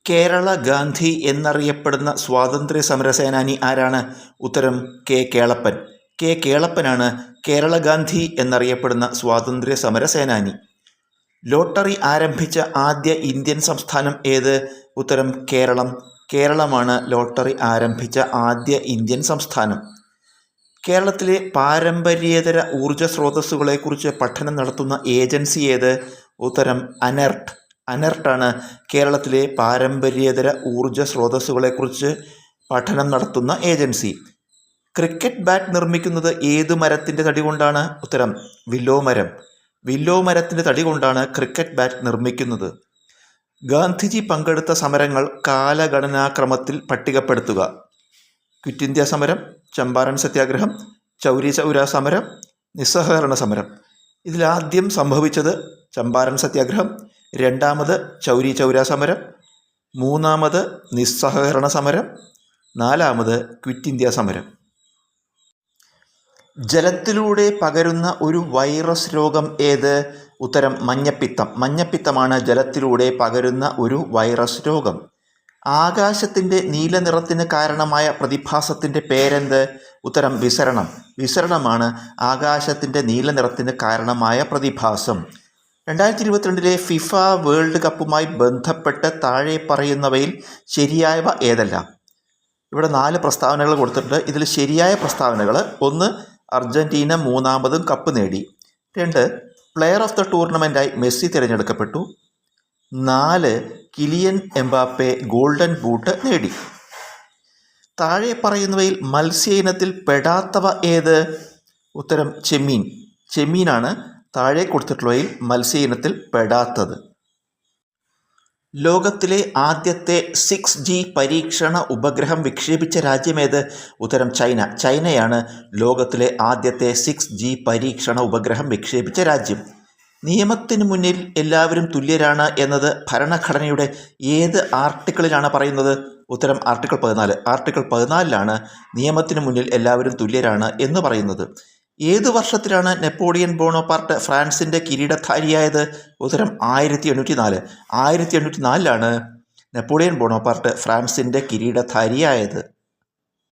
കേരള ഗാന്ധി എന്നറിയപ്പെടുന്ന സ്വാതന്ത്ര്യ സമര സേനാനി ആരാണ്? ഉത്തരം കെ കേളപ്പൻ. കെ കേളപ്പനാണ് കേരള ഗാന്ധി എന്നറിയപ്പെടുന്ന സ്വാതന്ത്ര്യ സമര സേനാനി. ലോട്ടറി ആരംഭിച്ച ആദ്യ ഇന്ത്യൻ സംസ്ഥാനം ഏത്? ഉത്തരം കേരളം. കേരളമാണ് ലോട്ടറി ആരംഭിച്ച ആദ്യ ഇന്ത്യൻ സംസ്ഥാനം. കേരളത്തിലെ പാരമ്പര്യേതര ഊർജ സ്രോതസ്സുകളെക്കുറിച്ച് പഠനം നടത്തുന്ന ഏജൻസി ഏത്? ഉത്തരം അനെർട്ട്. അനെർട്ടാണ് കേരളത്തിലെ പാരമ്പര്യേതര ഊർജ സ്രോതസ്സുകളെക്കുറിച്ച് പഠനം നടത്തുന്ന ഏജൻസി. ക്രിക്കറ്റ് ബാറ്റ് നിർമ്മിക്കുന്നത് ഏതു മരത്തിൻ്റെ തടി കൊണ്ടാണ്? ഉത്തരം വില്ലോ മരം. വില്ലോ മരത്തിൻ്റെ തടി കൊണ്ടാണ് ക്രിക്കറ്റ് ബാറ്റ് നിർമ്മിക്കുന്നത്. ഗാന്ധിജി പങ്കെടുത്ത സമരങ്ങൾ കാലഗണനാക്രമത്തിൽ പട്ടികപ്പെടുത്തുക. ക്വിറ്റ് ഇന്ത്യ സമരം, ചമ്പാരൻ സത്യാഗ്രഹം, ചൗരി ചൗര സമരം, നിസ്സഹകരണ സമരം. ഇതിലാദ്യം സംഭവിച്ചത് ചമ്പാരൻ സത്യാഗ്രഹം, രണ്ടാമത് ചൗരി ചൗര സമരം, മൂന്നാമത് നിസ്സഹകരണ സമരം, നാലാമത് ക്വിറ്റ് ഇന്ത്യ സമരം. ജലത്തിലൂടെ പകരുന്ന ഒരു വൈറസ് രോഗം ഏത്? ഉത്തരം മഞ്ഞപ്പിത്തം. മഞ്ഞപ്പിത്തമാണ് ജലത്തിലൂടെ പകരുന്ന ഒരു വൈറസ് രോഗം. ആകാശത്തിൻ്റെ നീല നിറത്തിന് കാരണമായ പ്രതിഭാസത്തിൻ്റെ പേരെന്ത്? ഉത്തരം വിസരണം. വിസരണമാണ് ആകാശത്തിൻ്റെ നീല നിറത്തിന് കാരണമായ പ്രതിഭാസം. 2022 ഫിഫ വേൾഡ് കപ്പുമായി ബന്ധപ്പെട്ട് താഴെ പറയുന്നവയിൽ ശരിയായവ ഏതെല്ലാം? ഇവിടെ 4 പ്രസ്താവനകൾ കൊടുത്തിട്ടുണ്ട്. ഇതിൽ ശരിയായ പ്രസ്താവനകൾ: 1, അർജൻറ്റീന 3ാമതും കപ്പ് നേടി. 2, പ്ലെയർ ഓഫ് ദ ടൂർണമെൻറ്റായി മെസ്സി തിരഞ്ഞെടുക്കപ്പെട്ടു. 4, കിലിയൻ എംബാപ്പെ ഗോൾഡൻ ബൂട്ട് നേടി. താഴെ പറയുന്നവയിൽ മത്സ്യ ഇനത്തിൽ പെടാത്തവ ഏത്? ഉത്തരം ചെമ്മീൻ. ചെമ്മീനാണ് താഴെ കൊടുത്തിട്ടുള്ളവയിൽ മത്സ്യ ഇനത്തിൽ പെടാത്തത്. ലോകത്തിലെ ആദ്യത്തെ 6G പരീക്ഷണ ഉപഗ്രഹം വിക്ഷേപിച്ച രാജ്യമേത്? ഉത്തരം ചൈന. ചൈനയാണ് ലോകത്തിലെ ആദ്യത്തെ 6G പരീക്ഷണ ഉപഗ്രഹം വിക്ഷേപിച്ച രാജ്യം. നിയമത്തിന് മുന്നിൽ എല്ലാവരും തുല്യരാണ് എന്നത് ഭരണഘടനയുടെ ഏത് ആർട്ടിക്കിളിലാണ് പറയുന്നത്? ഉത്തരം ആർട്ടിക്കിൾ 14. ആർട്ടിക്കിൾ 14ലാണ് നിയമത്തിന് മുന്നിൽ എല്ലാവരും തുല്യരാണ് എന്ന് പറയുന്നത്. ഏതു വർഷത്തിലാണ് നെപ്പോളിയൻ ബോണപ്പാർട്ട് ഫ്രാൻസിൻ്റെ കിരീടധാരിയായത്? ഉത്തരം 1804. 1804ലാണ് നെപ്പോളിയൻ ബോണപ്പാർട്ട് ഫ്രാൻസിൻ്റെ കിരീടധാരിയായത്.